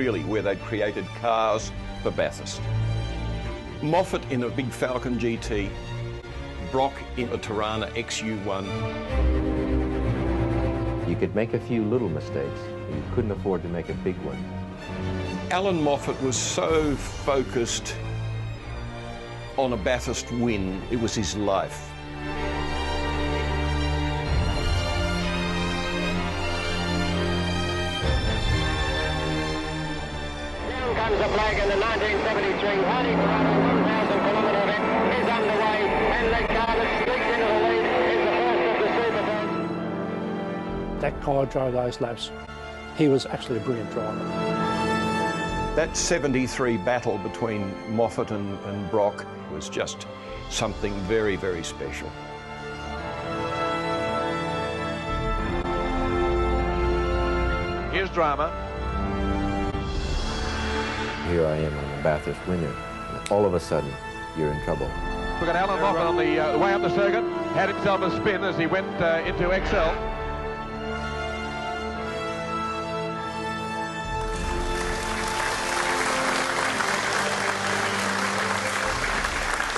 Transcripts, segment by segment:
really where they'd created cars for Bathurst. Moffat in a big Falcon GT, Brock in a Tirana XU1. You could make a few little mistakes, but you couldn't afford to make a big one. Alan Moffat was so focused on a Bathurst win, it was his life. Down comes the flag in the 1973 Hardie Ferodo 1,000-kilometre event is underway, and the car that sneaks into the lead is the first of the Superbirds. That guy drove those laps. He was actually a brilliant driver. That 73 battle between Moffat and Brock was just something very, very special. Here's drama. Here I am, I'm a Bathurst winner. And all of a sudden, you're in trouble. We've got Alan Moffat on the way up the circuit. Had himself a spin as he went into XL.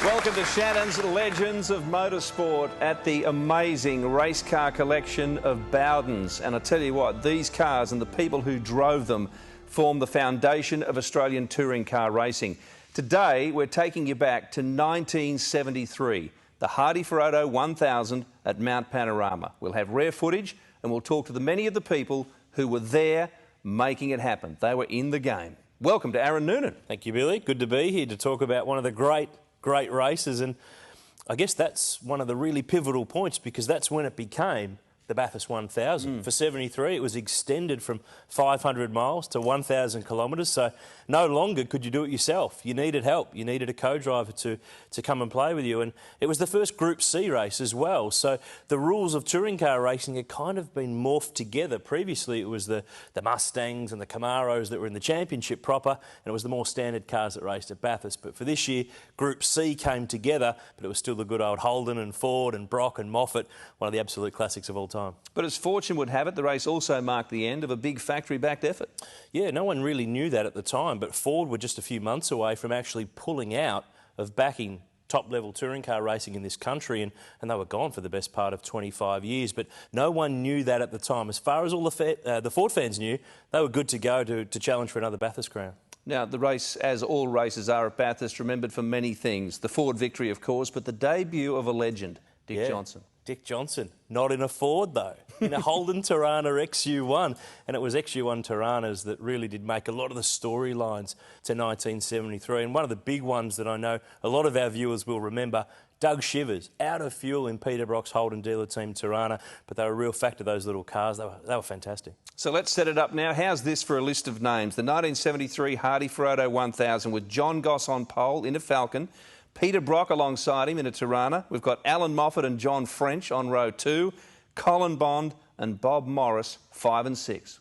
Welcome to Shannon's Legends of Motorsport at the amazing race car collection of Bowdens. And I tell you what, these cars and the people who drove them form the foundation of Australian touring car racing. Today, we're taking you back to 1973, the Hardie Ferodo 1000 at Mount Panorama. We'll have rare footage and we'll talk to many of the people who were there making it happen. They were in the game. Welcome to Aaron Noonan. Thank you, Billy. Good to be here to talk about one of the great races, and I guess that's one of the really pivotal points because that's when it became the Bathurst 1000. For 73, it was extended from 500 miles to 1,000 kilometres, so no longer could you do it yourself. You needed help. You needed a co-driver to come and play with you, and it was the first Group C race as well, so the rules of touring car racing had kind of been morphed together. Previously, it was the Mustangs and the Camaros that were in the championship proper, and it was the more standard cars that raced at Bathurst. But for this year, Group C came together, but it was still the good old Holden and Ford and Brock and Moffat, one of the absolute classics of all time. But as fortune would have it, the race also marked the end of a big factory-backed effort. Yeah, no one really knew that at the time, but Ford were just a few months away from actually pulling out of backing top-level touring car racing in this country, and they were gone for the best part of 25 years. But no one knew that at the time. As far as all the Ford fans knew, they were good to go to challenge for another Bathurst crown. Now, the race, as all races are at Bathurst, remembered for many things. The Ford victory, of course, but the debut of a legend, Dick Johnson. Dick Johnson, not in a Ford though, in a Holden Tirana XU1. And it was XU1 Tiranas that really did make a lot of the storylines to 1973. And one of the big ones that I know a lot of our viewers will remember, Doug Shivers, out of fuel in Peter Brock's Holden dealer team Tirana, but they were a real factor, those little cars. They were fantastic. So let's set it up now. How's this for a list of names? The 1973 Hardie Ferodo 1000 with John Goss on pole in a Falcon, Peter Brock alongside him in a Tirana. We've got Alan Moffat and John French on row 2, Colin Bond and Bob Morris 5 and 6.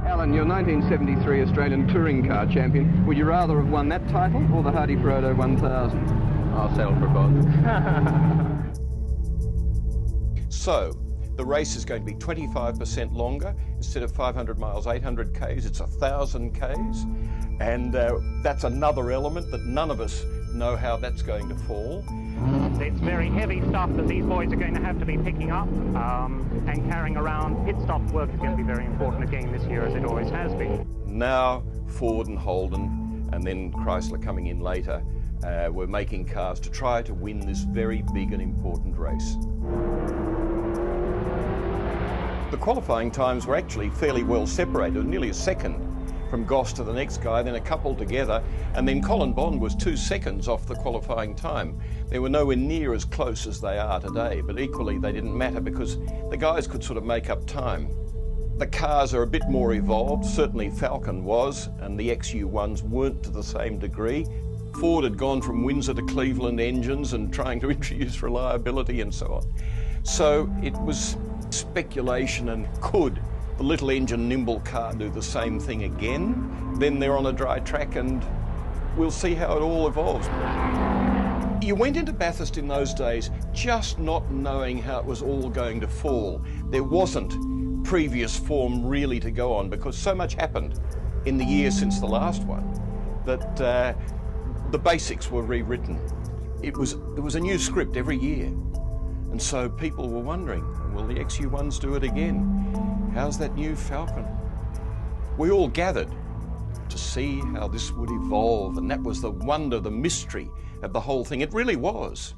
Alan, you're 1973 Australian Touring Car Champion. Would you rather have won that title or the Hardie Ferodo 1000? I'll settle for both. So, the race is going to be 25% longer. Instead of 500 miles, 800 Ks, it's 1,000 Ks. And that's another element that none of us know how that's going to fall. It's very heavy stuff that these boys are going to have to be picking up and carrying around. Pit stop work is going to be very important again this year, as it always has been. Now, Ford and Holden, and then Chrysler coming in later, we're making cars to try to win this very big and important race. The qualifying times were actually fairly well separated, nearly a second from Goss to the next guy, then a couple together, and then Colin Bond was 2 seconds off the qualifying time. They were nowhere near as close as they are today, but equally they didn't matter because the guys could sort of make up time. The cars are a bit more evolved, certainly Falcon was, and the XU1s weren't to the same degree. Ford had gone from Windsor to Cleveland engines and trying to introduce reliability and so on. So it was speculation, and could the little engine nimble car do the same thing again? Then they're on a dry track and we'll see how it all evolves. You went into Bathurst in those days just not knowing how it was all going to fall. There wasn't previous form really to go on because so much happened in the year since the last one that the basics were rewritten. It was a new script every year. And so people were wondering, will the XU1s do it again? How's that new Falcon? We all gathered to see how this would evolve, and that was the wonder, the mystery of the whole thing. It really was.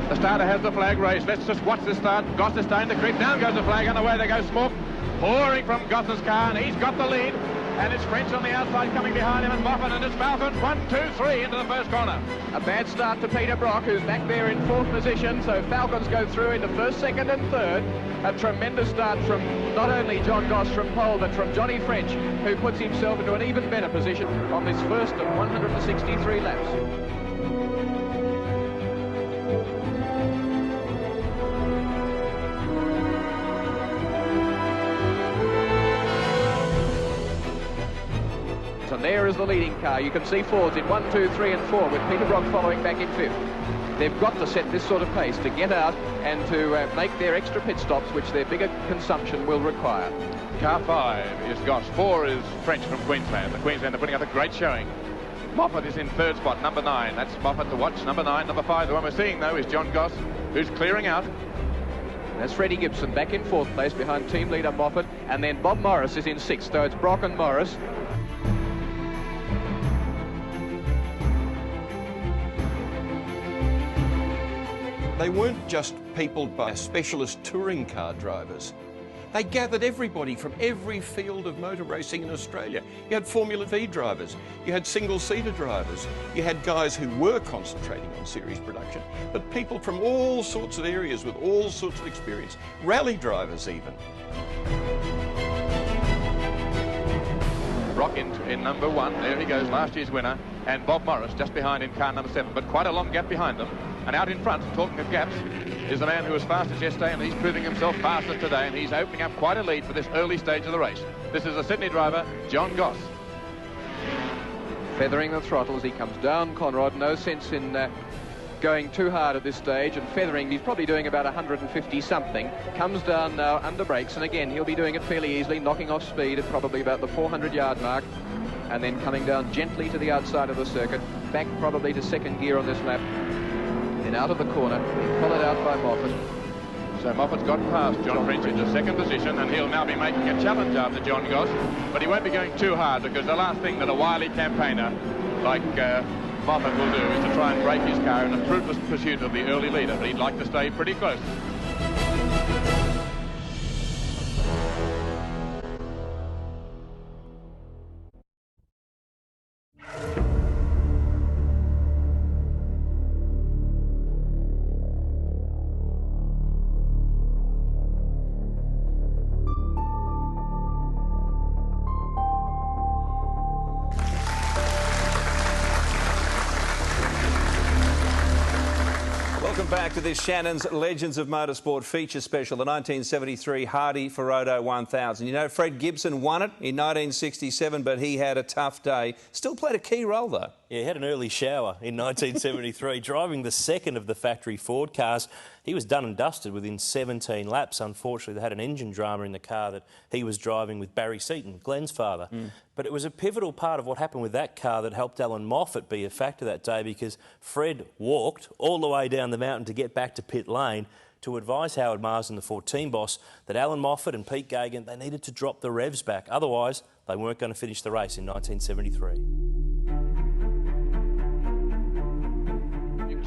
The starter has the flag raised. Let's just watch the start. Goss is starting to creep. Down goes the flag, and away they go. Smith pouring from Goss's car, and he's got the lead. And it's French on the outside coming behind him, and Moffat, and it's Falcon. 1, 2, 3 into the first corner. A bad start to Peter Brock, who's back there in 4th position, so Falcons go through into 1st, 2nd and 3rd. A tremendous start from not only John Goss from pole, but from Johnny French, who puts himself into an even better position on this first of 163 laps. And there is the leading car. You can see Fords in 1, 2, 3 and 4 with Peter Brock following back in 5th. They've got to set this sort of pace to get out and to make their extra pit stops, which their bigger consumption will require. Car 5 is Goss. 4 is French from Queensland. The Queenslander putting up a great showing. Moffat is in 3rd spot, number 9. That's Moffat to watch. Number 9, number 5. The one we're seeing, though, is John Goss, who's clearing out. That's Freddie Gibson back in 4th place behind team leader Moffat, and then Bob Morris is in 6th, so it's Brock and Morris. They weren't just peopled by specialist touring car drivers. They gathered everybody from every field of motor racing in Australia. You had Formula V drivers, you had single-seater drivers, you had guys who were concentrating on series production, but people from all sorts of areas with all sorts of experience, rally drivers even. Brock in number 1, there he goes, last year's winner, and Bob Morris just behind in car number 7, but quite a long gap behind them. And out in front, talking of gaps, is the man who was fastest yesterday, and he's proving himself fastest today, and he's opening up quite a lead for this early stage of the race. This is the Sydney driver, John Goss. Feathering the throttle as he comes down, Conrad. No sense in going too hard at this stage, and feathering, he's probably doing about 150 something. Comes down now under brakes, and again, he'll be doing it fairly easily, knocking off speed at probably about the 400-yard mark, and then coming down gently to the outside of the circuit, back probably to 2nd gear on this lap. Then out of the corner, followed out by Moffat. So Moffat's got past John French into 2nd position, and he'll now be making a challenge after John Goss, but he won't be going too hard, because the last thing that a wily campaigner like Moffat will do is to try and break his car in a fruitless pursuit of the early leader, but he'd like to stay pretty close. Welcome back to this Shannon's Legends of Motorsport feature special, the 1973 Hardie Ferodo 1000. You know, Fred Gibson won it in 1967, but he had a tough day. Still played a key role, though. Yeah, he had an early shower in 1973, driving the second of the factory Ford cars. He was done and dusted within 17 laps. Unfortunately, they had an engine drama in the car that he was driving with Barry Seaton, Glenn's father. But it was a pivotal part of what happened with that car that helped Alan Moffat be a factor that day, because Fred walked all the way down the mountain to get back to pit lane to advise Howard Marsden, the Ford team boss, that Alan Moffat and Pete Gagan, they needed to drop the revs back. Otherwise, they weren't going to finish the race in 1973.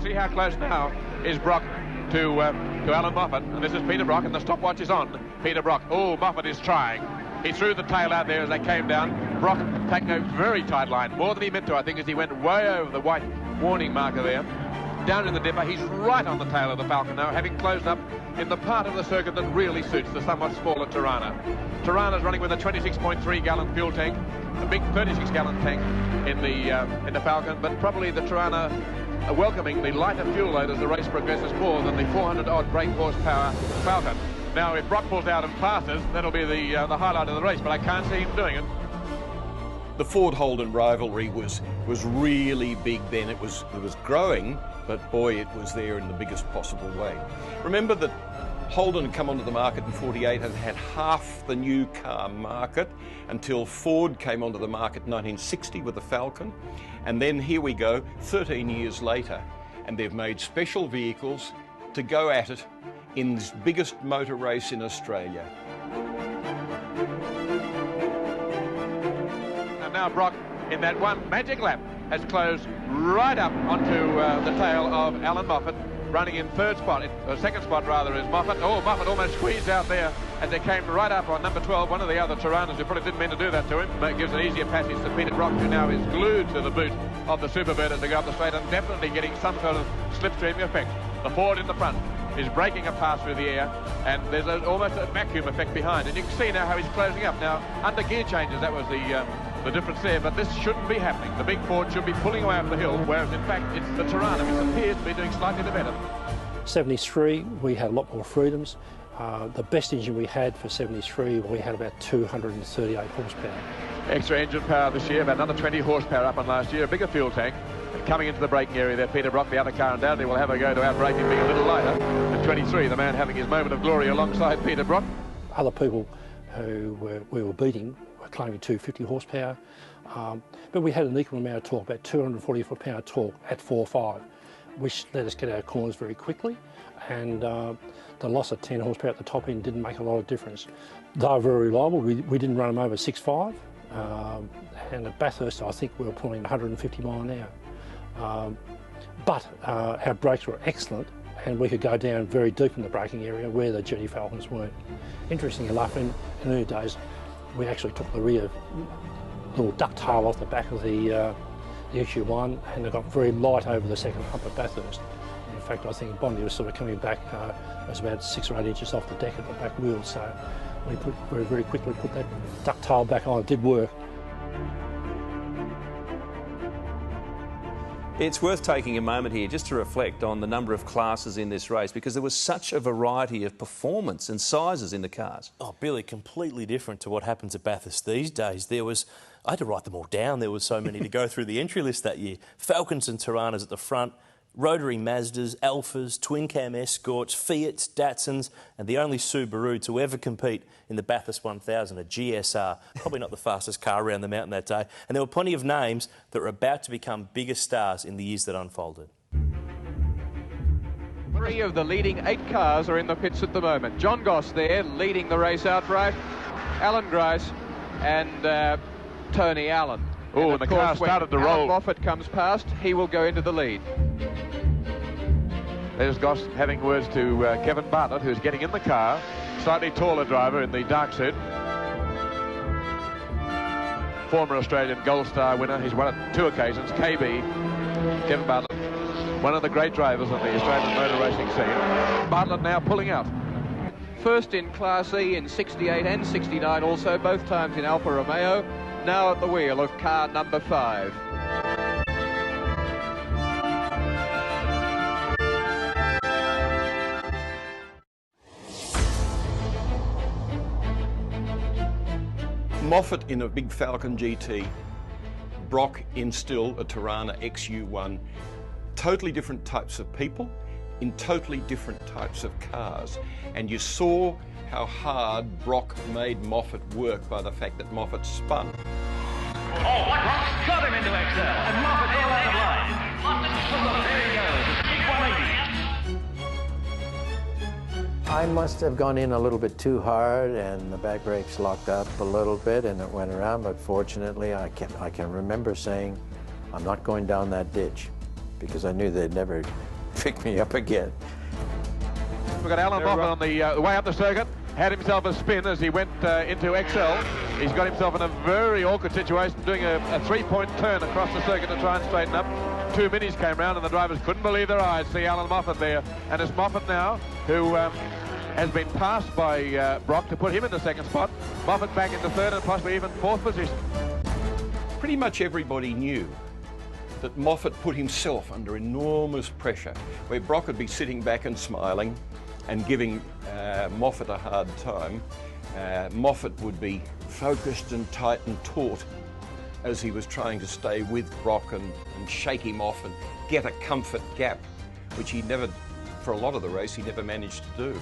See how close now is Brock to Alan Moffat, and this is Peter Brock, and the stopwatch is on. Peter Brock, oh, Moffat is trying. He threw the tail out there as they came down. Brock taking a very tight line, more than he meant to, I think, as he went way over the white warning marker there. Down in the dipper, he's right on the tail of the Falcon now, having closed up in the part of the circuit that really suits the somewhat smaller Tirana. Tirana's running with a 26.3 gallon fuel tank, a big 36 gallon tank in the Falcon, but probably the Tirana welcoming the lighter fuel load as the race progresses more than the 400 odd brake horsepower Falcon. Now, if Brock pulls out and passes, that'll be the highlight of the race, but I can't see him doing it. The Ford-Holden rivalry was really big then. It was growing, but boy, it was there in the biggest possible way. Remember that Holden had come onto the market in '48 and had half the new car market until Ford came onto the market in 1960 with the Falcon. And then here we go, 13 years later, and they've made special vehicles to go at it in this biggest motor race in Australia. And now Brock, in that one magic lap, has closed right up onto the tail of Alan Moffat, running in third spot, second spot rather, is Moffat. Oh, Moffat almost squeezed out there as they came right up on number 12, one of the other Tiranas, who probably didn't mean to do that to him, but it gives an easier passage to Peter Brock, who now is glued to the boot of the Superbird as they go up the straight and definitely getting some sort of slipstream effect. The Ford in the front is breaking a pass through the air, and there's almost a vacuum effect behind, and you can see now how he's closing up. Now, under gear changes, that was the difference there, but this shouldn't be happening. The big Ford should be pulling away up the hill, whereas in fact it's the Tirana which appears to be doing slightly better. 73, we had a lot more freedoms. The best engine we had for 73, we had about 238 horsepower. Extra engine power this year, about another 20 horsepower up on last year, a bigger fuel tank. And coming into the braking area there, Peter Brock, the other car undoubtedly will have a go to outbrake him being a little lighter. At 23, the man having his moment of glory alongside Peter Brock. Other people who we were beating were claiming 250 horsepower, but we had an equal amount of torque, about 240 foot-power torque at 4.5, which let us get our corners very quickly, and the loss of 10 horsepower at the top end didn't make a lot of difference. They were very reliable. We didn't run them over 6.5, and at Bathurst I think we were pulling 150 mile an hour. But our brakes were excellent, and we could go down very deep in the braking area where the Jetty Falcons weren't. Interestingly enough, in early days, we actually took the rear little ducktail off the back of the XU1, and it got very light over the second hump at Bathurst. In fact, I think Bondi was sort of coming back, it was about 6 or 8 inches off the deck of the back wheel, so we very quickly put that ducktail back on. It did work. It's worth taking a moment here just to reflect on the number of classes in this race, because there was such a variety of performance and sizes in the cars. Oh, Billy, completely different to what happens at Bathurst these days. I had to write them all down. There were so many to go through the entry list that year. Falcons and Tiranas at the front, rotary Mazdas, Alphas, twin-cam Escorts, Fiats, Datsuns, and the only Subaru to ever compete in the Bathurst 1000, a GSR. Probably not the fastest car around the mountain that day. And there were plenty of names that were about to become bigger stars in the years that unfolded. 3 of the leading 8 cars are in the pits at the moment. John Goss there leading the race outright, Alan Grice and Tony Allen. Oh, and the car started to roll. Alan Moffat comes past, he will go into the lead. There's Goss having words to Kevin Bartlett, who's getting in the car. Slightly taller driver in the dark suit. Former Australian Gold Star winner. He's won on 2 occasions. KB, Kevin Bartlett, one of the great drivers on the Australian motor racing scene. Bartlett now pulling out. First in Class E in 68 and 69 also, both times in Alfa Romeo. Now at the wheel of car number 5. Moffat in a big Falcon GT, Brock in still a Tirana XU1. Totally different types of people in totally different types of cars. And you saw how hard Brock made Moffat work by the fact that Moffat spun. Oh, Brock's got him into XL, and Moffat all out of line. There he goes, big 180. I must have gone in a little bit too hard, and the back brakes locked up a little bit, and it went around. But fortunately, I can remember saying, "I'm not going down that ditch," because I knew they'd never pick me up again. We've got Alan Moffat on the way up the circuit. Had himself a spin as he went into XL. He's got himself in a very awkward situation, doing a 3-point turn across the circuit to try and straighten up. 2 minis came round and the drivers couldn't believe their eyes. See Alan Moffat there. And it's Moffat now who has been passed by Brock to put him in the second spot. Moffat back into third and possibly even 4th position. Pretty much everybody knew that Moffat put himself under enormous pressure, where Brock would be sitting back and smiling, and giving Moffat a hard time, Moffat would be focused and tight and taut as he was trying to stay with Brock and shake him off and get a comfort gap, which he never, for a lot of the race, he never managed to do.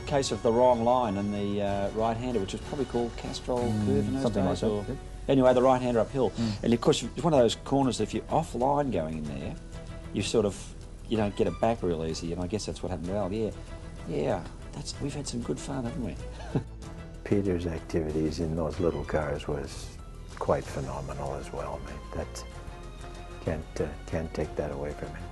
Case of the wrong line and the right-hander, which was probably called Castrol Curve in those days. Like that, anyway, the right-hander uphill. And of course, it's one of those corners that if you're offline going in there, you don't get it back real easy, and I guess that's what happened to Al. Yeah, we've had some good fun, haven't we? Peter's activities in those little cars was quite phenomenal as well, mate. That can't take that away from him.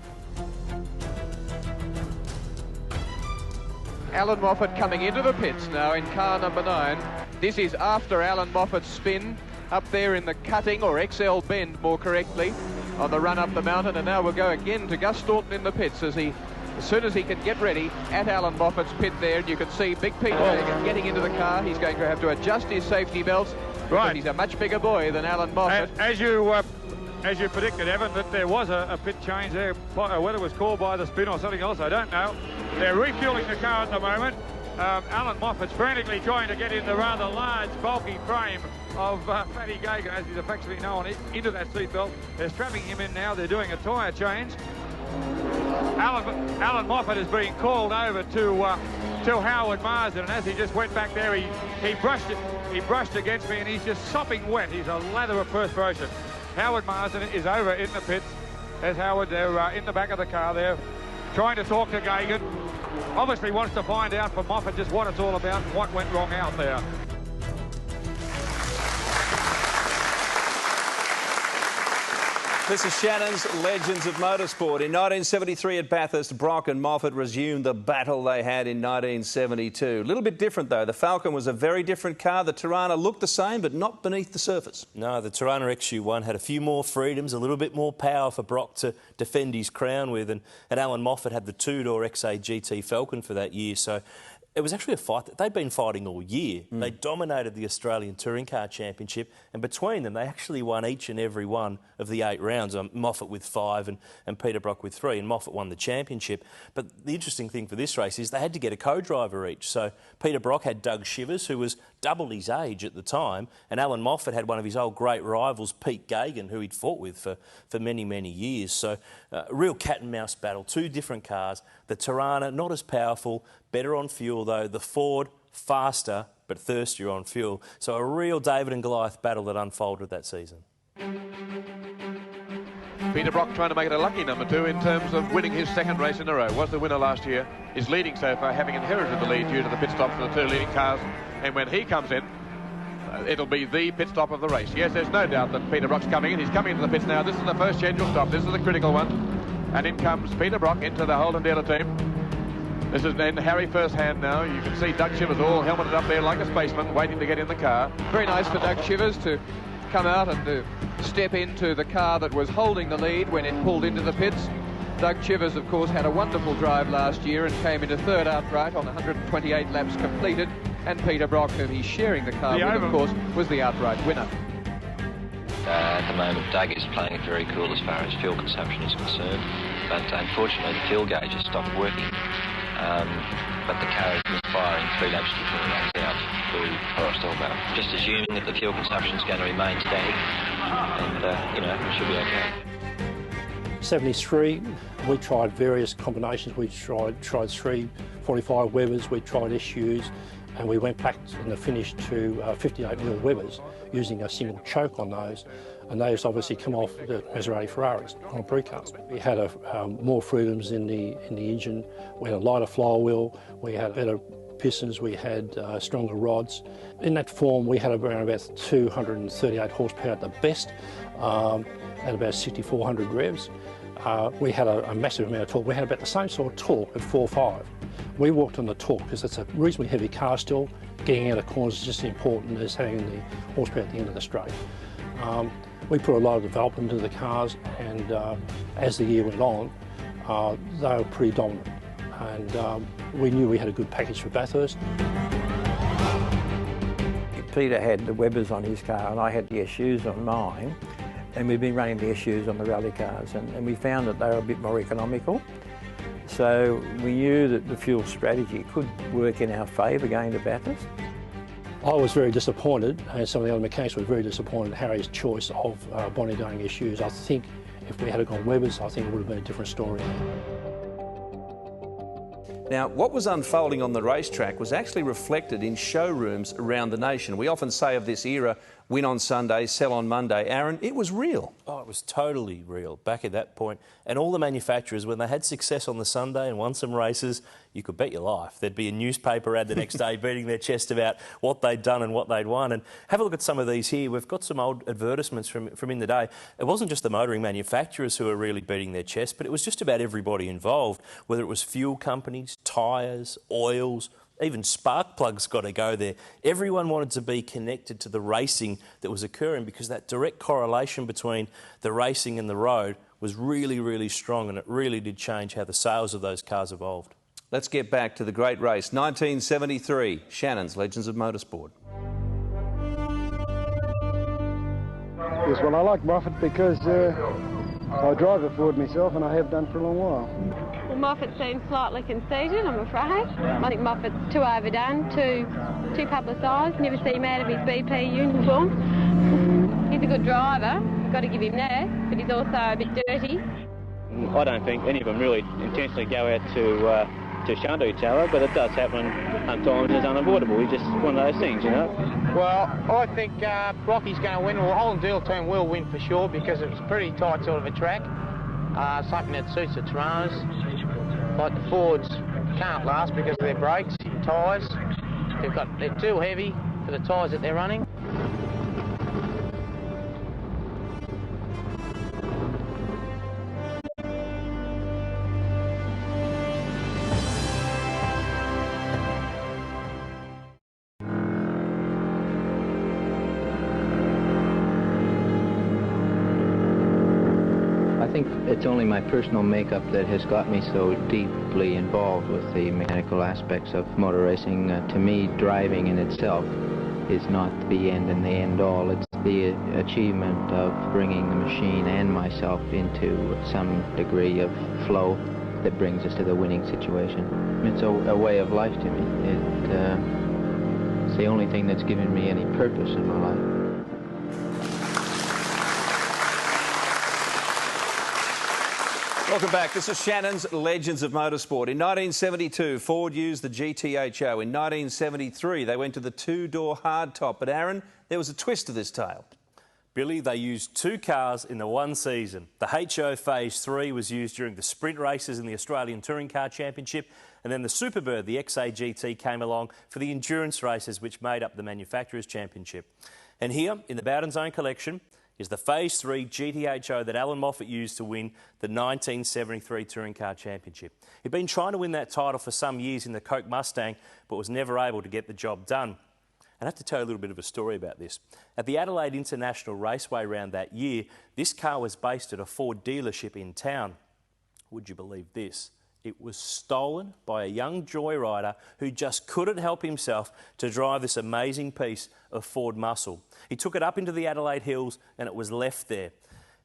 Alan Moffat coming into the pits now in car number 9. This is after Alan Moffat's spin up there in the cutting, or XL bend more correctly, on the run up the mountain, and now we'll go again to Gus Staunton in the pits as soon as he can get ready at Alan Moffat's pit there, and you can see Big Peter getting into the car. He's going to have to adjust his safety belts. Right. He's a much bigger boy than Alan Moffat. As you predicted, Evan, that there was a pit change there, whether it was called by the spin or something else, I don't know. They're refueling the car at the moment. Alan Moffat's frantically trying to get in the rather large, bulky frame of Fatty Gagan, as he's affectionately known, into that seatbelt. They're strapping him in now. They're doing a tyre change. Alan Moffat is being called over to Howard Marsden, and as he just went back there, he brushed against me, and he's just sopping wet. He's a lather of perspiration. Howard Marsden is over in the pits. There's Howard there in the back of the car there, trying to talk to Gagan. Obviously wants to find out from Moffat just what it's all about and what went wrong out there. This is Shannon's Legends of Motorsport. In 1973 at Bathurst, Brock and Moffat resumed the battle they had in 1972. A little bit different, though. The Falcon was a very different car. The Tirana looked the same, but not beneath the surface. No, the Tirana XU1 had a few more freedoms, a little bit more power for Brock to defend his crown with, and Alan Moffat had the two-door XA GT Falcon for that year, so it was actually a fight that they'd been fighting all year. They dominated the Australian Touring Car Championship, and between them, they actually won each and every one of the 8 rounds. Moffat with 5 and Peter Brock with 3, and Moffat won the championship. But the interesting thing for this race is they had to get a co-driver each. So Peter Brock had Doug Shivers, who was double his age at the time, and Alan Moffat had one of his old great rivals, Pete Gagan, who he'd fought with for many, many years. So a real cat-and-mouse battle, 2 different cars. The Tirana, not as powerful, better on fuel though. The Ford, faster but thirstier on fuel. So a real David and Goliath battle that unfolded that season. Peter Brock trying to make it a lucky number 2 in terms of winning his 2nd race in a row. Was the winner last year, is leading so far, having inherited the lead due to the pit stops for the 2 leading cars. And when he comes in, it'll be the pit stop of the race. Yes, there's no doubt that Peter Brock's coming in. He's coming into the pits now. This is the first scheduled stop. This is the critical one. And in comes Peter Brock into the Holden dealer team. This is then Harry first hand now. You can see Doug Shivers all helmeted up there like a spaceman, waiting to get in the car. Very nice for Doug Shivers to come out and to step into the car that was holding the lead when it pulled into the pits. Doug Shivers, of course, had a wonderful drive last year and came into 3rd outright on 128 laps completed. And Peter Brock, whom he's sharing the car with, of course, was the outright winner. At the moment, Doug is playing it very cool as far as fuel consumption is concerned, but unfortunately the fuel gauge has stopped working. But the car is misfiring 3 laps before it runs out through Forest Elbow. Just assuming that the fuel consumption is going to remain static, and it should be okay. 73, we tried various combinations. We tried 3 45 Webers, we tried SUs, and we went back in the finish to 58mm Webers using a single choke on those, and those obviously come off the Maserati Ferraris on precast. We had more freedoms in the engine. We had a lighter flywheel. We had better pistons. We had stronger rods. In that form, we had around about 238 horsepower at the best, at about 6,400 revs. We had a massive amount of torque. We had about the same sort of torque at 4.5. We walked on the torque because it's a reasonably heavy car still. Getting out of corners is just as important as having the horsepower at the end of the straight. We put a lot of development into the cars, and as the year went on, they were pretty dominant. And we knew we had a good package for Bathurst. Peter had the Webers on his car and I had the SUs on mine, and we've been running the SUs on the rally cars, and we found that they were a bit more economical. So So we knew that the fuel strategy could work in our favour going to Bathurst. I was very disappointed, and some of the other mechanics were very disappointed at Harry's choice of Bonnie Doning issues. I think if we had gone Weber's, I think it would have been a different story. Now, what was unfolding on the racetrack was actually reflected in showrooms around the nation. We often say of this era, win on Sunday, sell on Monday. Aaron, it was real. Oh, it was totally real back at that point. And all the manufacturers, when they had success on the Sunday and won some races, you could bet your life there'd be a newspaper ad the next day beating their chest about what they'd done and what they'd won. And have a look at some of these here. We've got some old advertisements from in the day. It wasn't just the motoring manufacturers who were really beating their chest, but it was just about everybody involved, whether it was fuel companies, tyres, oils, even spark plugs got to go there. Everyone wanted to be connected to the racing that was occurring because that direct correlation between the racing and the road was really, really strong, and it really did change how the sales of those cars evolved. Let's get back to the great race, 1973, Shannon's Legends of Motorsport. Yes, well, I like Moffat because I drive a Ford myself, and I have done for a long while. Well, Moffat seems slightly conceited, I'm afraid. I think Moffat's too overdone, too publicised. Never see him out of his BP uniform. He's a good driver, got to give him that, but he's also a bit dirty. I don't think any of them really intentionally go out to shunt each other, but it does happen sometimes. It's unavoidable. It's just one of those things, you know. Well, I think Rocky's going to win. Well, the whole deal team will win for sure because it's a pretty tight sort of a track. Something that suits the Torontos. Like the Fords can't last because of their brakes, tyres. They're too heavy for the tyres that they're running. I think it's only my personal makeup that has got me so deeply involved with the mechanical aspects of motor racing. To me, driving in itself is not the end and the end all. It's the achievement of bringing the machine and myself into some degree of flow that brings us to the winning situation. It's a way of life to me. It's the only thing that's given me any purpose in my life. Welcome back. This is Shannon's Legends of Motorsport. In 1972, Ford used the GTHO. In 1973, they went to the two-door hardtop. But Aaron, there was a twist to this tale. Billy, they used two cars in the one season. The HO Phase 3 was used during the sprint races in the Australian Touring Car Championship, and then the Superbird, the XAGT, came along for the endurance races which made up the Manufacturers' Championship. And here, in the Bowden's own collection, is the Phase 3 GTHO that Alan Moffat used to win the 1973 Touring Car Championship. He'd been trying to win that title for some years in the Coke Mustang, but was never able to get the job done. And I have to tell you a little bit of a story about this. At the Adelaide International Raceway round that year, this car was based at a Ford dealership in town. Would you believe this? It was stolen by a young joyrider who just couldn't help himself to drive this amazing piece of Ford muscle. He took it up into the Adelaide Hills and it was left there.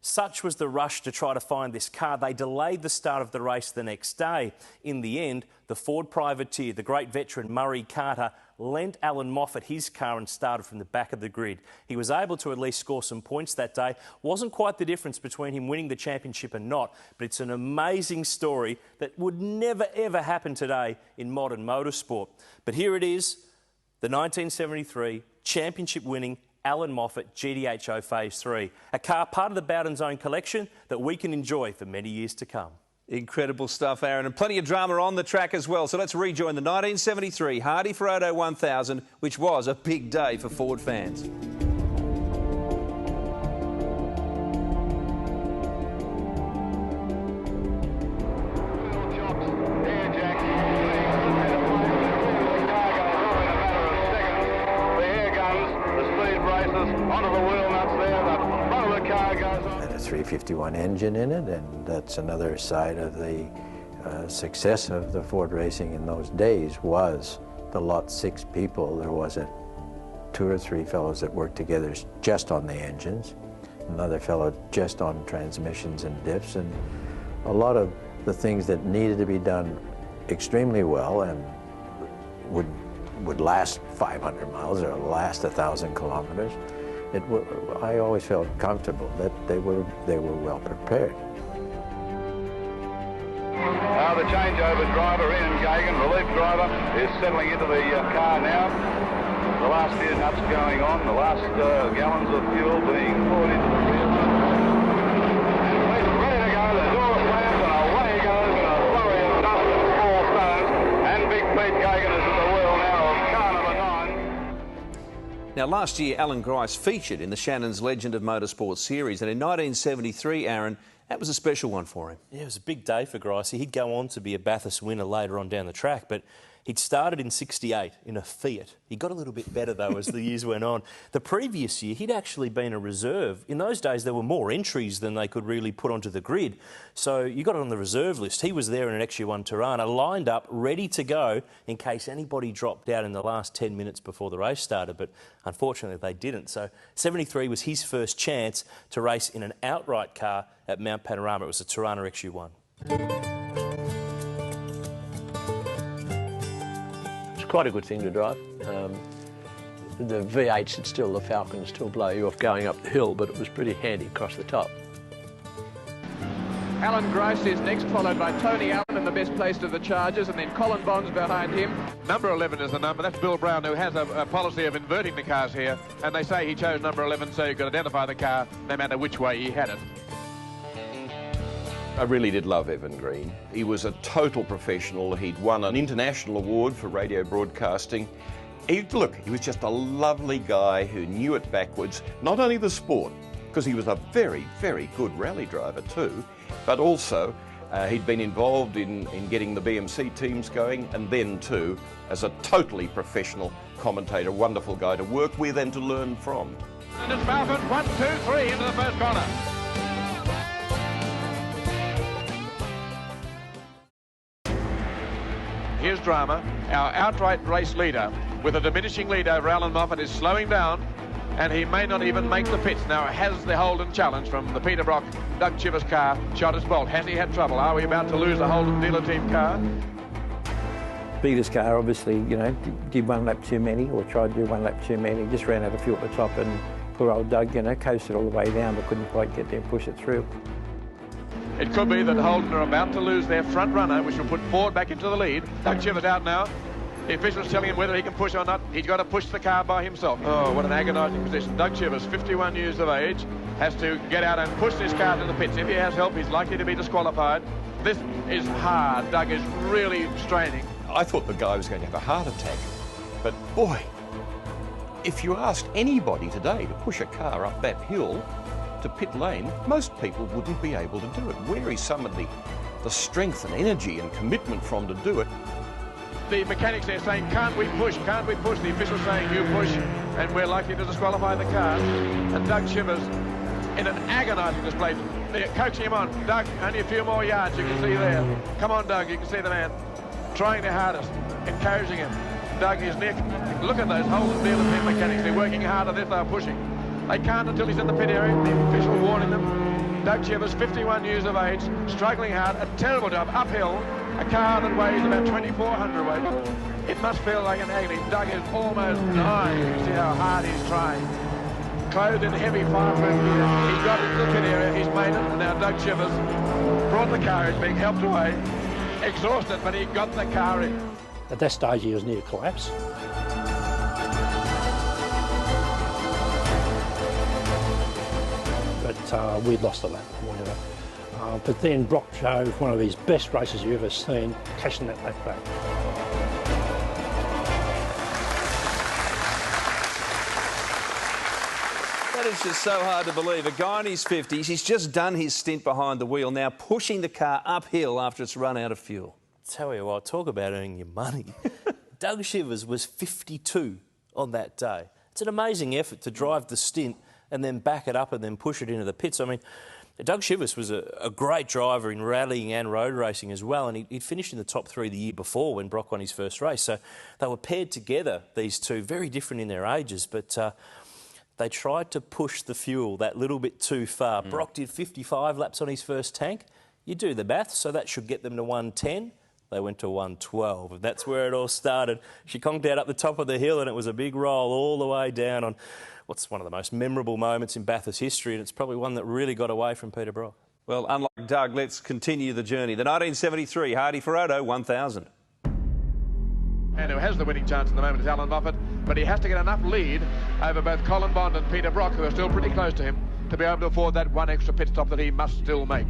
Such was the rush to try to find this car, they delayed the start of the race the next day. In the end, the Ford privateer, the great veteran Murray Carter, lent Alan Moffat his car and started from the back of the grid. He was able to at least score some points that day. Wasn't quite the difference between him winning the championship and not, but it's an amazing story that would never ever happen today in modern motorsport. But here it is, the 1973 championship winning Alan Moffat GTHO Phase 3, a car part of the Bowden's own collection that we can enjoy for many years to come. Incredible stuff, Aaron, and plenty of drama on the track as well. So let's rejoin the 1973 Hardie Ferodo 1000, which was a big day for Ford fans. Had a 351 engine in it, and that's another side of the success of the Ford racing in those days was the lot 6 people. There wasn't 2 or 3 fellows that worked together just on the engines, another fellow just on transmissions and diffs, and a lot of the things that needed to be done extremely well and would last 500 miles or last 1,000 kilometers, I always felt comfortable that they were well prepared. The changeover driver, Ian Gagan, relief driver, is settling into the car now. The last few nuts going on, the last gallons of fuel being poured into the rear. And he's ready to go. The door slams and away he goes in a flurry of dust and small stones. And Big Pete Gagan is at the wheel now of car number 9. Now, last year, Alan Grice featured in the Shannon's Legend of Motorsport series, and in 1973, Aaron, that was a special one for him. Yeah, it was a big day for Grice. He'd go on to be a Bathurst winner later on down the track, but he'd started in '68 in a Fiat. He got a little bit better, though, as the years went on. The previous year, he'd actually been a reserve. In those days, there were more entries than they could really put onto the grid. So you got on the reserve list. He was there in an XU1 Tirana, lined up, ready to go in case anybody dropped out in the last 10 minutes before the race started. But unfortunately, they didn't. So '73 was his first chance to race in an outright car at Mount Panorama. It was a Tirana XU1. Quite a good thing to drive. The V8s, the Falcons still blow you off going up the hill, but it was pretty handy across the top. Alan Grice is next, followed by Tony Allen in the best placed of the Chargers, and then Colin Bond's behind him. Number 11 is the number. That's Bill Brown, who has a policy of inverting the cars here, and they say he chose number 11 so you could identify the car no matter which way he had it. I really did love Evan Green. He was a total professional. He'd won an international award for radio broadcasting. He was just a lovely guy who knew it backwards, not only the sport, because he was a very, very good rally driver too, but also he'd been involved in getting the BMC teams going, and then too, as a totally professional commentator, wonderful guy to work with and to learn from. And it's Balfour, 1, 2, 3 into the first corner. Here's drama. Our outright race leader, with a diminishing lead over Alan Moffat, is slowing down, and he may not even make the pits. Now, has the Holden challenge from the Peter Brock, Doug Chivers car shot its bolt? Has he had trouble? Are we about to lose the Holden dealer team car? Peter's car, obviously, you know, did one lap too many, or tried to do one lap too many, just ran out of fuel at the top, and poor old Doug, you know, coasted all the way down, but couldn't quite get there and push it through. It could be that Holden are about to lose their front runner, which will put Ford back into the lead. Doug Chivers out now. The official's telling him whether he can push or not. He's got to push the car by himself. Oh, what an agonising position. Doug Chivers, 51 years of age, has to get out and push this car to the pits. If he has help, he's likely to be disqualified. This is hard. Doug is really straining. I thought the guy was going to have a heart attack, but boy, if you asked anybody today to push a car up that hill to pit lane, most people wouldn't be able to do it. Where he summoned the strength and energy and commitment from to do it. The mechanics there saying, can't we push, can't we push? The official saying, you push, and we're likely to disqualify the car. And Doug Chivers, in an agonising display, they're coaxing him on. Doug, only a few more yards, you can see there. Come on, Doug, you can see the man trying their hardest, encouraging him. Doug is near. Look at those Holden dealer team mechanics. They're working hard as if they're pushing. They can't until he's in the pit area. The official warning them. Doug Chivers, 51 years of age, struggling hard, a terrible job, uphill, a car that weighs about 2,400 weight. It must feel like an agony. Doug is almost dying. You can see how hard he's trying. Clothed in heavy fireproof gear. He's got into the pit area, he's made it, and now Doug Chivers brought the car, he's being helped away, exhausted, but he got the car in. At that stage, he was near collapse. But we'd lost the lap or whatever. But then Brock showed one of his best races you've ever seen, catching that lap back. That is just so hard to believe. A guy in his 50s, he's just done his stint behind the wheel, now pushing the car uphill after it's run out of fuel. Tell you what, talk about earning your money. Doug Chivers was 52 on that day. It's an amazing effort to drive the stint and then back it up and then push it into the pits. I mean, Doug Chivers was a great driver in rallying and road racing as well, and he'd finished in the top 3 the year before when Brock won his first race. So they were paired together, these two, very different in their ages, but they tried to push the fuel that little bit too far. Brock did 55 laps on his first tank. You do the math, so that should get them to 110. They went to 112. That's where it all started. She conked out up the top of the hill and it was a big roll all the way down on what's one of the most memorable moments in Bathurst history, and it's probably one that really got away from Peter Brock. Well, unlike Doug, let's continue the journey. The 1973 Hardie Ferodo 1000. And who has the winning chance at the moment is Alan Moffat, but he has to get enough lead over both Colin Bond and Peter Brock, who are still pretty close to him, to be able to afford that one extra pit stop that he must still make.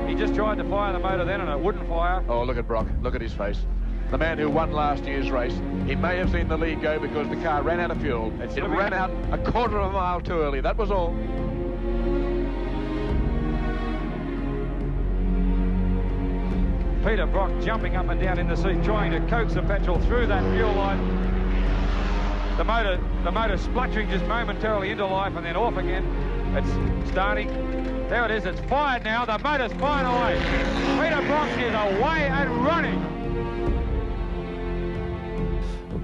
He just tried to fire the motor then and it wouldn't fire. Oh, look at Brock. Look at his face. The man who won last year's race. He may have seen the lead go because the car ran out of fuel. It ran out a quarter of a mile too early. That was all. Peter Brock jumping up and down in the seat, trying to coax the petrol through that fuel line. The motor spluttering just momentarily into life and then off again. It's starting. There it is, it's fired now. The motor's fired away. Peter Brock is away and running.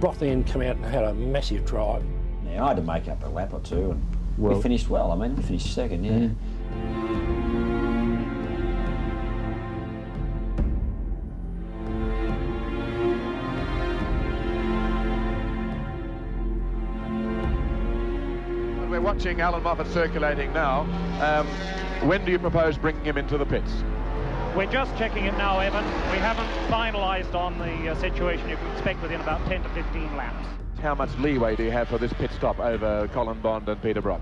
Brock then came out and had a massive drive. Now, I had to make up a lap or two and we finished well. I mean, we finished second, yeah. We're watching Alan Moffat circulating now. When do you propose bringing him into the pits? We're just checking it now, Evan. We haven't finalised on the situation. You can expect within about 10 to 15 laps. How much leeway do you have for this pit stop over Colin Bond and Peter Brock?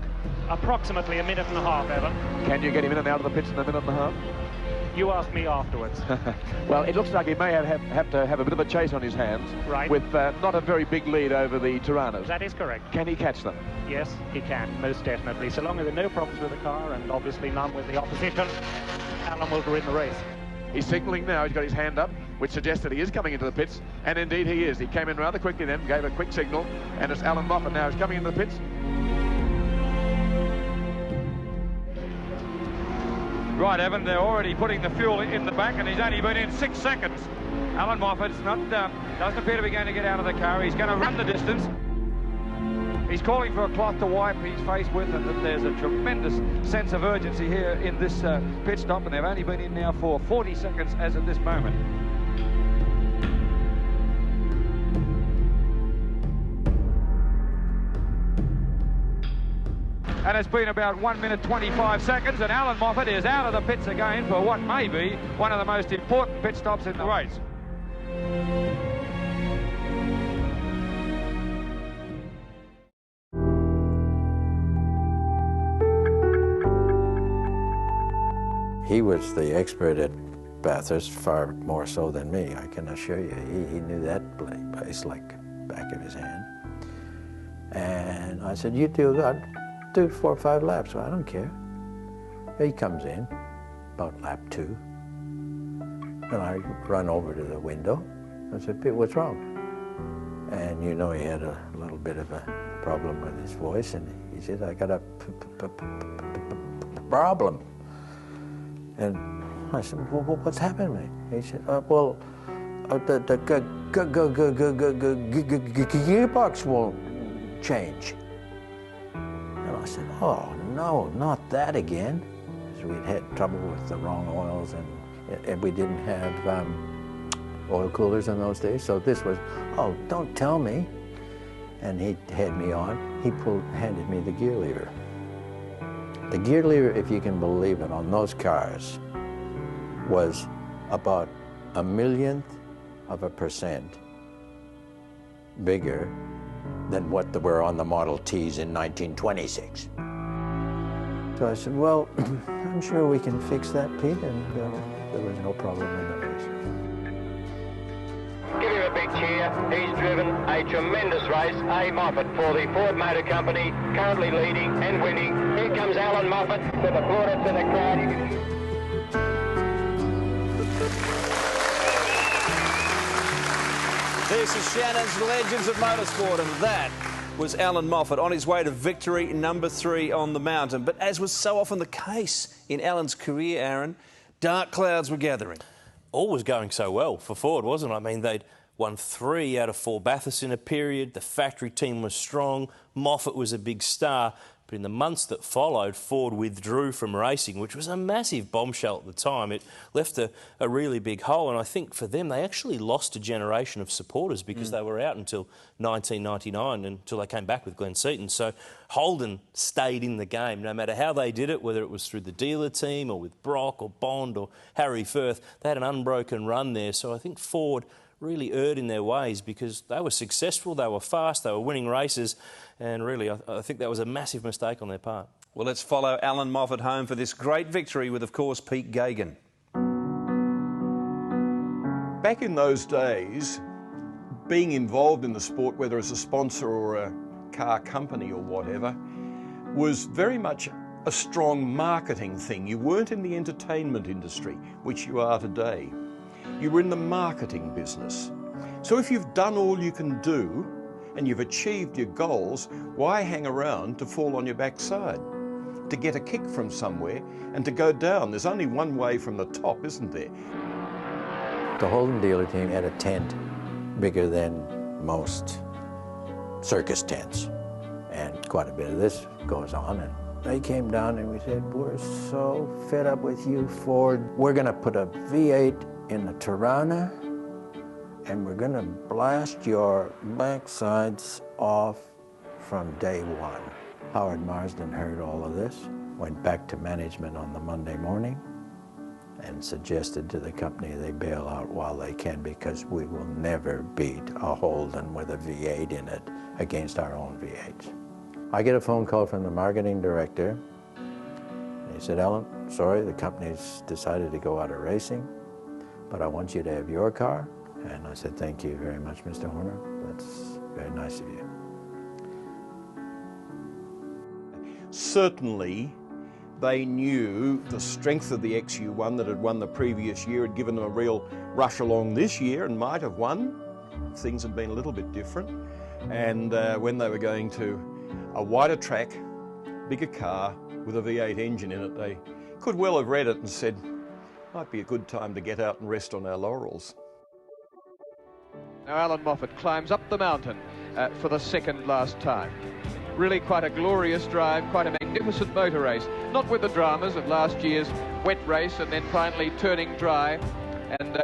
Approximately a minute and a half, Evan. Can you get him in and out of the pits in a minute and a half? You ask me afterwards. Well, it looks like he may have to have a bit of a chase on his hands. Right. With not a very big lead over the Tiranas. That is correct. Can he catch them? Yes, he can, most definitely. So long as there are no problems with the car and obviously none with the opposition, Alan will win the race. He's signalling now. He's got his hand up, which suggests that he is coming into the pits. And indeed he is. He came in rather quickly then, gave a quick signal. And it's Alan Moffat now who's coming into the pits. Right, Evan, they're already putting the fuel in the back and he's only been in 6 seconds. Alan Moffat's doesn't appear to be going to get out of the car. He's going to run the distance. He's calling for a cloth to wipe his face with, and that there's a tremendous sense of urgency here in this pit stop, and they've only been in now for 40 seconds as of this moment. And it's been about 1 minute 25 seconds, and Alan Moffat is out of the pits again for what may be one of the most important pit stops in the race. He was the expert at Bathurst, far more so than me, I can assure you. He knew that place like the back of his hand. And I said, you do 4 or 5 laps. Well, I don't care. He comes in, about lap 2. And I run over to the window. I said, Pete, what's wrong? And you know he had a little bit of a problem with his voice. And he said, I got a problem. And I said, well, what's happened, mate? He said, well, the gearbox won't change. And I said, oh, no, not that again. Because we'd had trouble with the wrong oils, and we didn't have oil coolers in those days. So this was, oh, don't tell me. And he had me on. He handed me the gear lever. The gear lever, if you can believe it, on those cars was about 1/1,000,000% bigger than what were on the Model Ts in 1926. So I said, well, I'm sure we can fix that, Pete, and there was no problem in the race. Give him a big cheer. He's driven a tremendous race. A. Moffat for the Ford Motor Company, currently leading and winning. Here comes Alan Moffat with a plaudits in the crowd. This is Shannon's Legends of Motorsport, and that was Alan Moffat on his way to victory number 3 on the mountain. But as was so often the case in Alan's career, Aaron, dark clouds were gathering. All was going so well for Ford, wasn't it? I mean, they'd won 3 out of 4 Bathursts in a period. The factory team was strong. Moffat was a big star. But in the months that followed, Ford withdrew from racing, which was a massive bombshell at the time. It left a really big hole, and I think for them, they actually lost a generation of supporters because they were out until 1999, until they came back with Glenn Seaton. So Holden stayed in the game, no matter how they did it, whether it was through the dealer team or with Brock or Bond or Harry Firth. They had an unbroken run there, so I think Ford really erred in their ways because they were successful, they were fast, they were winning races, and really I think that was a massive mistake on their part. Well, let's follow Alan Moffat home for this great victory with, of course, Pete Gagan. Back in those days, being involved in the sport, whether as a sponsor or a car company or whatever, was very much a strong marketing thing. You weren't in the entertainment industry, which you are today. You were in the marketing business. So if you've done all you can do and you've achieved your goals, why hang around to fall on your backside? To get a kick from somewhere and to go down. There's only one way from the top, isn't there? The Holden dealer team had a tent bigger than most circus tents. And quite a bit of this goes on. And they came down and we said, we're so fed up with you, Ford. We're going to put a V8 in the Tirana, and we're going to blast your backsides off from day one. Howard Marsden heard all of this, went back to management on the Monday morning, and suggested to the company they bail out while they can because we will never beat a Holden with a V8 in it against our own V8s. I get a phone call from the marketing director. He said, Alan, sorry, the company's decided to go out of racing, but I want you to have your car. And I said, thank you very much, Mr. Horner. That's very nice of you. Certainly, they knew the strength of the XU1 that had won the previous year, had given them a real rush along this year and might have won. Things had been a little bit different. And when they were going to a wider track, bigger car with a V8 engine in it, they could well have read it and said, might be a good time to get out and rest on our laurels. Now Alan Moffat climbs up the mountain for the second last time. Really quite a glorious drive, quite a magnificent motor race. Not with the dramas of last year's wet race and then finally turning dry and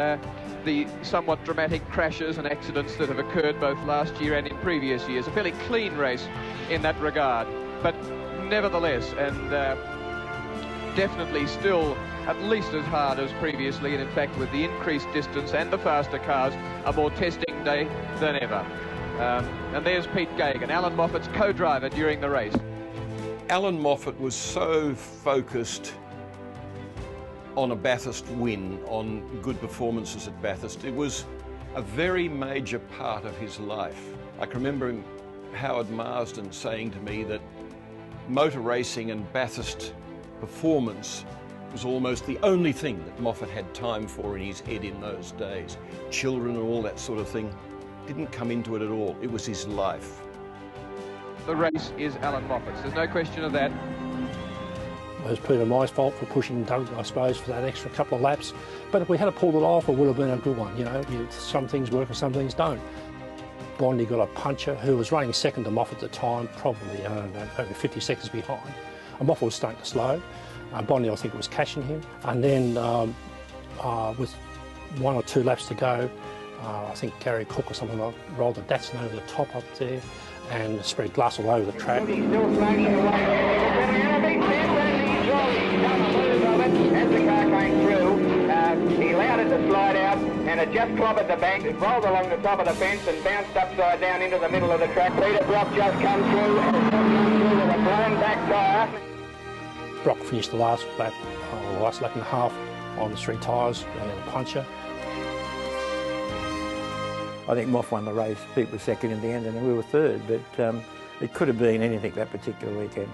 the somewhat dramatic crashes and accidents that have occurred both last year and in previous years. A fairly clean race in that regard, but nevertheless, and definitely still at least as hard as previously, and in fact with the increased distance and the faster cars, a more testing day than ever. And there's Pete Gagan, Alan Moffat's co-driver during the race. Alan Moffat was so focused on a Bathurst win, on good performances at Bathurst. It was a very major part of his life. I can remember Howard Marsden saying to me that motor racing and Bathurst performance was almost the only thing that Moffat had time for in his head in those days. Children and all that sort of thing didn't come into it at all. It was his life. The race is Alan Moffat's, there's no question of that. It was Peter and my fault for pushing Doug, I suppose, for that extra couple of laps. But if we had pulled it off, it would have been a good one. You know, some things work and some things don't. Bondi got a puncher who was running second to Moffat at the time, probably, I don't know, over 50 seconds behind. And Moffat was starting to slow. Bondi, I think, was catching him. And then with 1 or 2 laps to go, I think Gary Cook or something like rolled the Datsun over the top up there and spread glass all over the track. As the car came through, he allowed it to slide out and it just clobbered the bank. It rolled along the top of the fence and bounced upside down into the middle of the track. Peter Brock just come through and with a blown back tyre. Brock finished the last lap, last lap and a half on the 3 tyres and a puncher. I think Moff won the race. Pete was second in the end and we were third, but it could have been anything that particular weekend.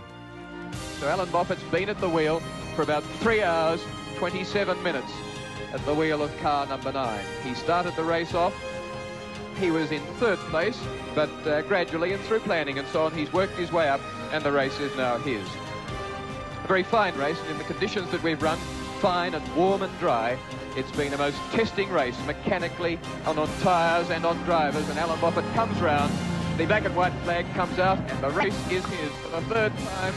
So Alan Moffat's been at the wheel for about 3 hours, 27 minutes at the wheel of car number 9. He started the race off. He was in 3rd place, but gradually and through planning and so on, he's worked his way up and the race is now his. A very fine race, and in the conditions that we've run, fine and warm and dry, it's been a most testing race mechanically and on tyres and on drivers, and Alan Moffat comes round The black and white flag comes out and the race is his for the third time,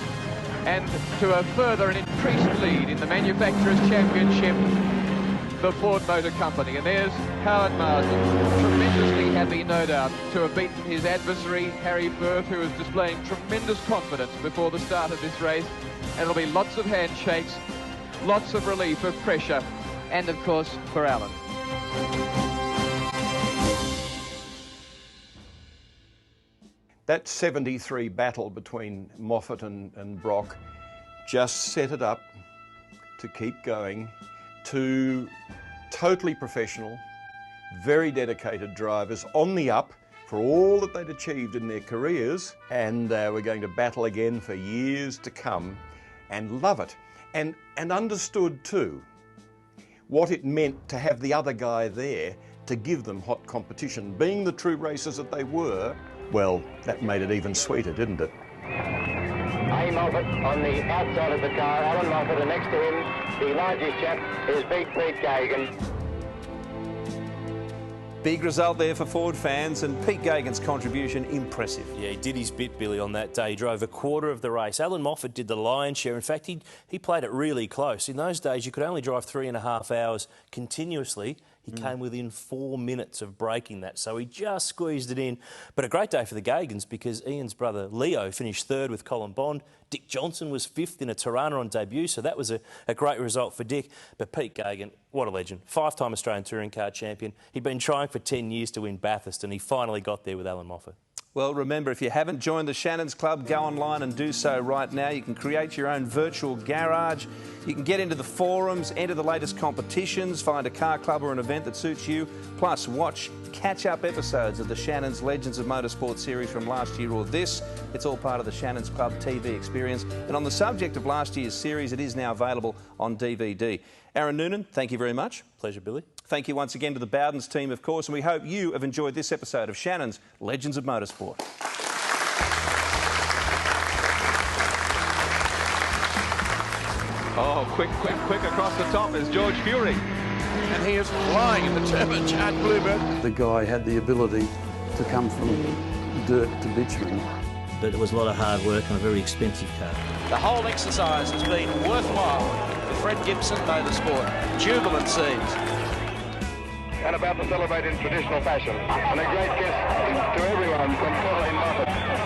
and to a further and increased lead in the Manufacturers' Championship, the Ford Motor Company. And there's Howard Marsden, tremendously happy, no doubt, to have beaten his adversary, Harry Firth, who was displaying tremendous confidence before the start of this race. And there'll be lots of handshakes, lots of relief of pressure, and of course, for Alan. That 73 battle between Moffat and Brock just set it up to keep going. Two totally professional, very dedicated drivers on the up for all that they'd achieved in their careers, and we're going to battle again for years to come, and love it. And understood too what it meant to have the other guy there to give them hot competition. Being the true racers that they were, well, that made it even sweeter, didn't it? A. Moffat on the outside of the car, Alan Moffat, and next to him, the largest chap is Pete Gagan. Big result there for Ford fans, and Pete Gagan's contribution impressive. Yeah, he did his bit, Billy, on that day. He drove a quarter of the race. Alan Moffat did the lion's share. In fact, he played it really close. In those days, you could only drive 3.5 hours continuously. He came within 4 minutes of breaking that, so he just squeezed it in. But a great day for the Gagans, because Ian's brother Leo finished third with Colin Bond. Dick Johnson was fifth in a Tirana on debut, so that was a great result for Dick. But Pete Gagan, what a legend. 5-time Australian Touring Car champion. He'd been trying for 10 years to win Bathurst, and he finally got there with Alan Moffat. Well, remember, if you haven't joined the Shannon's Club, go online and do so right now. You can create your own virtual garage. You can get into the forums, enter the latest competitions, find a car club or an event that suits you, plus watch catch-up episodes of the Shannon's Legends of Motorsport series from last year or this. It's all part of the Shannon's Club TV experience. And on the subject of last year's series, it is now available on DVD. Aaron Noonan, thank you very much. Pleasure, Billy. Thank you once again to the Bowdens team, of course, and we hope you have enjoyed this episode of Shannon's Legends of Motorsport. Oh, quick across the top is George Fury. And he is flying in the turbocharged Bluebird. The guy had the ability to come from dirt to bitumen. But it was a lot of hard work on a very expensive car. The whole exercise has been worthwhile with Fred Gibson Motorsport. Jubilant scenes. And about to celebrate in traditional fashion. And a great kiss to everyone from Colin Moffat.